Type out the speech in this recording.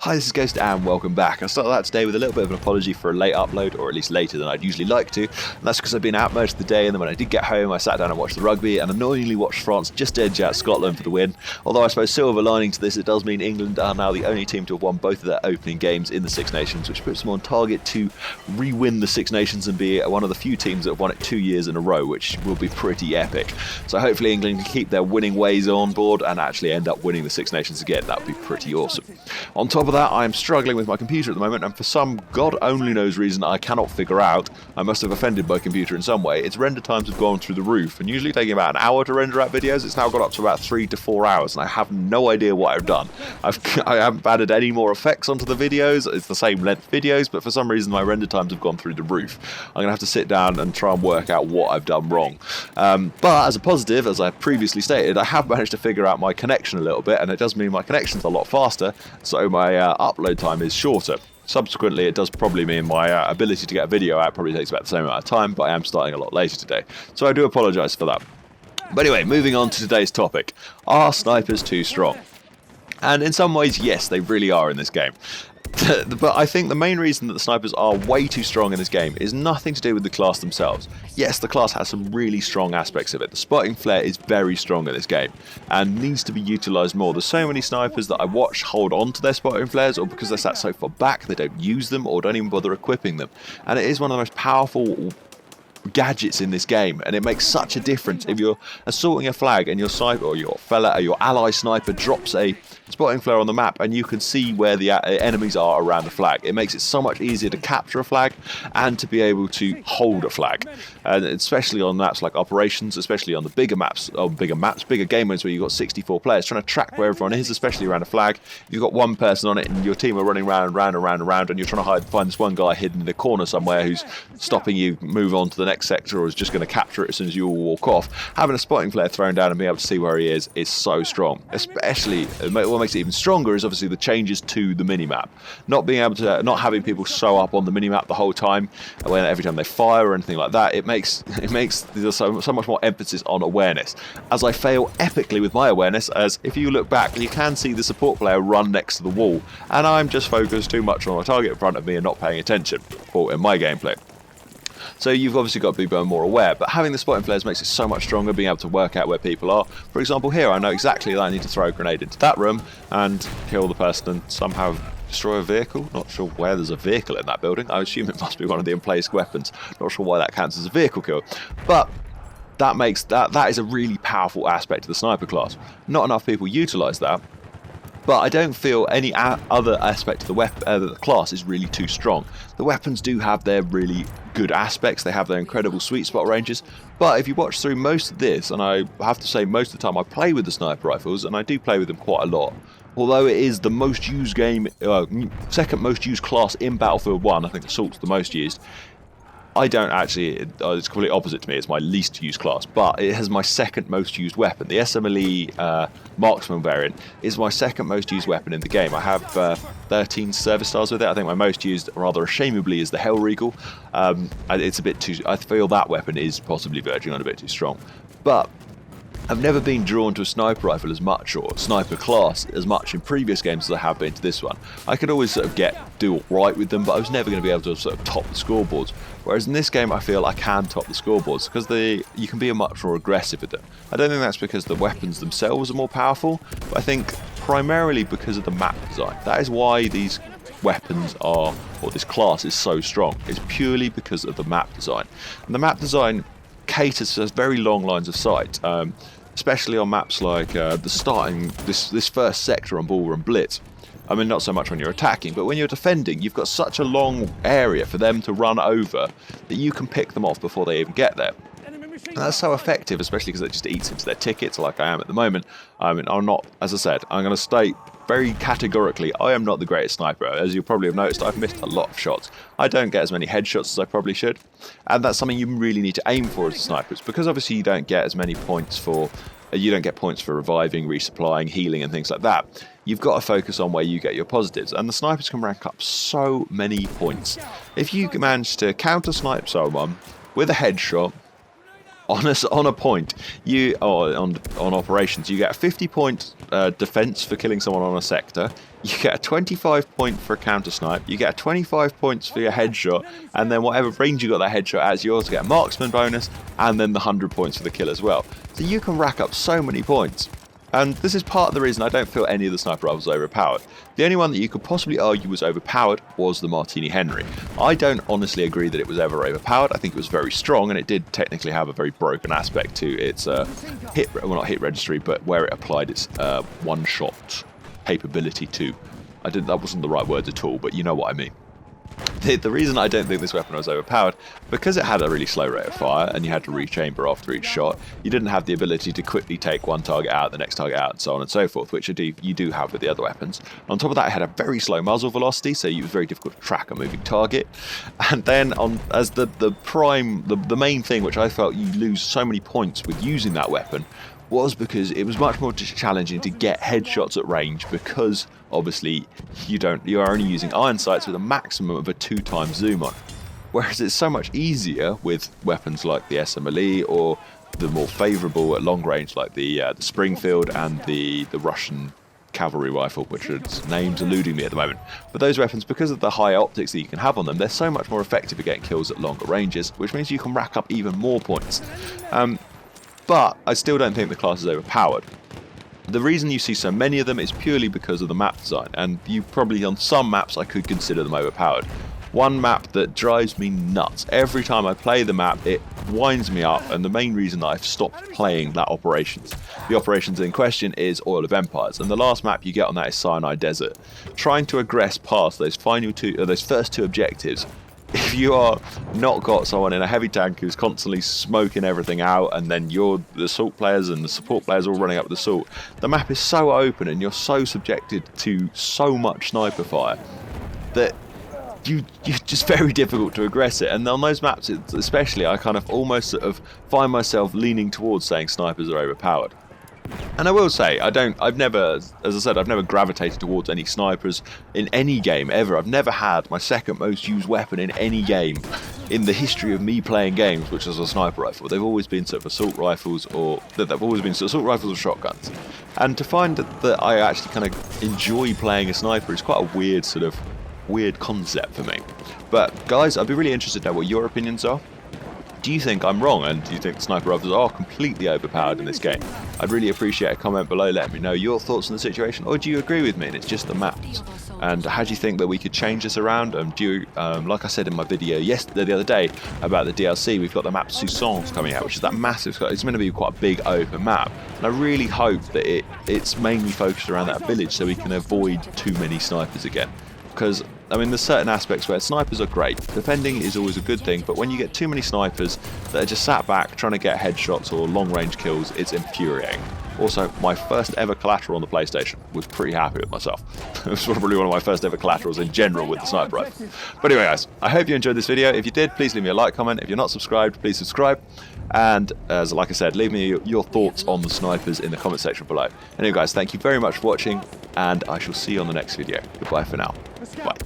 Hi, this is Ghost and welcome back. I started out today with a little bit of an apology for a late upload, or at least later than I'd usually like to, and that's because I've been out most of the day, and then when I did get home I sat down and watched the rugby and annoyingly watched France just edge out Scotland for the win. Although I suppose silver lining to this, it does mean England are now the only team to have won both of their opening games in the Six Nations, which puts them on target to re-win the Six Nations and be one of the few teams that have won it 2 years in a row, which will be pretty epic. So hopefully England can keep their winning ways on board and actually end up winning the Six Nations again. That would be pretty awesome. On top of that, I am struggling with my computer at the moment, and for some God only knows reason I cannot figure out, I must have offended my computer in some way. Its render times have gone through the roof, and usually taking about an hour to render out videos, it's now got up to about 3 to 4 hours, and I have no idea what I've done. I haven't added any more effects onto the videos. It's the same length videos, but for some reason my render times have gone through the roof. I'm going to have to sit down and try and work out what I've done wrong. But as a positive, as I previously stated, I have managed to figure out my connection a little bit, and it does mean my connection's a lot faster, so my upload time is shorter. Subsequently, it does probably mean my ability to get a video out probably takes about the same amount of time, but I am starting a lot later today, so I do apologise for that. But anyway, moving on to today's topic. Are snipers too strong? And in some ways, yes, they really are in this game. But I think the main reason that the snipers are way too strong in this game is nothing to do with the class themselves. Yes, the class has some really strong aspects of it. The spotting flare is very strong in this game and needs to be utilised more. There's so many snipers that I watch hold on to their spotting flares, or because they're sat so far back they don't use them or don't even bother equipping them. And it is one of the most powerful gadgets in this game, and it makes such a difference if you're assaulting a flag and your sniper or your ally sniper drops a spotting flare on the map and you can see where the enemies are around the flag. It makes it so much easier to capture a flag and to be able to hold a flag, and especially on maps like Operations, especially on the bigger game modes where you've got 64 players trying to track where everyone is, especially around a flag. You've got one person on it and your team are running round and you're trying to find this one guy hidden in the corner somewhere who's stopping you move on to the next sector, or is just going to capture it as soon as you all walk off. Having a spotting flare thrown down and being able to see where he is so strong. Especially, what makes it even stronger is obviously the changes to the minimap. Not having people sew up on the minimap the whole time, every time they fire or anything like that. It makes there's so much more emphasis on awareness. As I fail epically with my awareness, as if you look back, you can see the support player run next to the wall, and I'm just focused too much on a target in front of me and not paying attention, or in my gameplay. So you've obviously got to be more aware, but having the spotting flares makes it so much stronger, being able to work out where people are. For example, here I know exactly that I need to throw a grenade into that room and kill the person and somehow destroy a vehicle. Not sure where there's a vehicle in that building. I assume it must be one of the emplaced weapons. Not sure why that counts as a vehicle kill. But that is a really powerful aspect of the sniper class. Not enough people utilise that. But I don't feel any other aspect of the class is really too strong. The weapons do have their really good aspects, they have their incredible sweet spot ranges, but if you watch through most of this, and I have to say most of the time I play with the sniper rifles, and I do play with them quite a lot, although it is the most used second most used class in Battlefield 1, I think Assault's the most used. I don't actually, it's completely opposite to me, it's my least used class, but it has my second most used weapon. The SMLE Marksman variant is my second most used weapon in the game. I have 13 service stars with it. I think my most used, rather ashamedly, is the Hellregal. It's a bit too, I feel that weapon is possibly verging on a bit too strong. But I've never been drawn to a sniper rifle as much, or sniper class as much in previous games as I have been to this one. I could always sort of do alright with them, but I was never going to be able to sort of top the scoreboards. Whereas in this game I feel I can top the scoreboards, because you can be much more aggressive with them. I don't think that's because the weapons themselves are more powerful, but I think primarily because of the map design. That is why these weapons or this class is so strong. It's purely because of the map design. And the map design caters to very long lines of sight, especially on maps like this first sector on Bull Run Blitz. I mean, not so much when you're attacking, but when you're defending, you've got such a long area for them to run over that you can pick them off before they even get there. And that's so effective, especially because it just eats into their tickets like I am at the moment. I mean, I'm not, as I said, I'm going to state very categorically, I am not the greatest sniper. As you probably have noticed, I've missed a lot of shots. I don't get as many headshots as I probably should, and that's something you really need to aim for as a sniper. It's because obviously you don't get as many points for reviving, resupplying, healing and things like that. You've got to focus on where you get your positives, and the snipers can rank up so many points. If you manage to counter snipe someone with a headshot on a point, on operations, you get a 50-point defense for killing someone on a sector. you get a 25 point for a counter snipe, you get a 25 points for your headshot, and then whatever range you got that headshot at, you also get a marksman bonus, and then the 100 points for the kill as well. So you can rack up so many points. And this is part of the reason I don't feel any of the sniper rifles are overpowered. The only one that you could possibly argue was overpowered was the Martini Henry. I don't honestly agree that it was ever overpowered. I think it was very strong, and it did technically have a very broken aspect to its not hit registry, but where it applied its one-shot capability to. That wasn't the right words at all, but you know what I mean. The reason I don't think this weapon was overpowered, because it had a really slow rate of fire and you had to rechamber after each shot, you didn't have the ability to quickly take one target out, the next target out, and so on and so forth, which you do have with the other weapons. On top of that, it had a very slow muzzle velocity, so it was very difficult to track a moving target. And then, as the main thing which I felt you lose so many points with using that weapon, was because it was much more challenging to get headshots at range, because obviously you are only using iron sights with a maximum of a 2x zoom on. Whereas it's so much easier with weapons like the SMLE or the more favourable at long range like the Springfield and the Russian cavalry rifle, which its name's eluding me at the moment. But those weapons, because of the high optics that you can have on them, they're so much more effective at getting kills at longer ranges, which means you can rack up even more points. But I still don't think the class is overpowered. The reason you see so many of them is purely because of the map design, and you probably on some maps I could consider them overpowered. One map that drives me nuts. Every time I play the map, it winds me up, and the main reason that I've stopped playing that operations. The operations in question is Oil of Empires, and the last map you get on that is Sinai Desert. Trying to aggress past those first two objectives, if you are not got someone in a heavy tank who's constantly smoking everything out, and then the assault players and the support players all running up with assault, the map is so open and you're so subjected to so much sniper fire that you're just very difficult to aggress it. And on those maps especially, I kind of almost sort of find myself leaning towards saying snipers are overpowered. And I will say, I've never gravitated towards any snipers in any game ever. I've never had my second most used weapon in any game in the history of me playing games, which is a sniper rifle. They've always been sort of assault rifles or shotguns. And to find that I actually kind of enjoy playing a sniper is quite a weird concept for me. But guys, I'd be really interested to know what your opinions are. Do you think I'm wrong, and do you think the sniper rifles are completely overpowered in this game? I'd really appreciate a comment below letting me know your thoughts on the situation, or do you agree with me and it's just the maps? And how do you think that we could change this around? Like I said in my video the other day about the DLC, we've got the map Soissons coming out, which is that massive, it's going to be quite a big open map. And I really hope that it's mainly focused around that village so we can avoid too many snipers again. Because, I mean, there's certain aspects where snipers are great. Defending is always a good thing, but when you get too many snipers that are just sat back trying to get headshots or long-range kills, it's infuriating. Also, my first ever Collateral on the PlayStation. Was pretty happy with myself. It was probably one of my first ever Collaterals in general with the sniper rifle. But anyway, guys, I hope you enjoyed this video. If you did, please leave me a like, comment. If you're not subscribed, please subscribe. And like I said, leave me your thoughts on the snipers in the comment section below. Anyway, guys, thank you very much for watching, and I shall see you on the next video. Goodbye for now. Bye.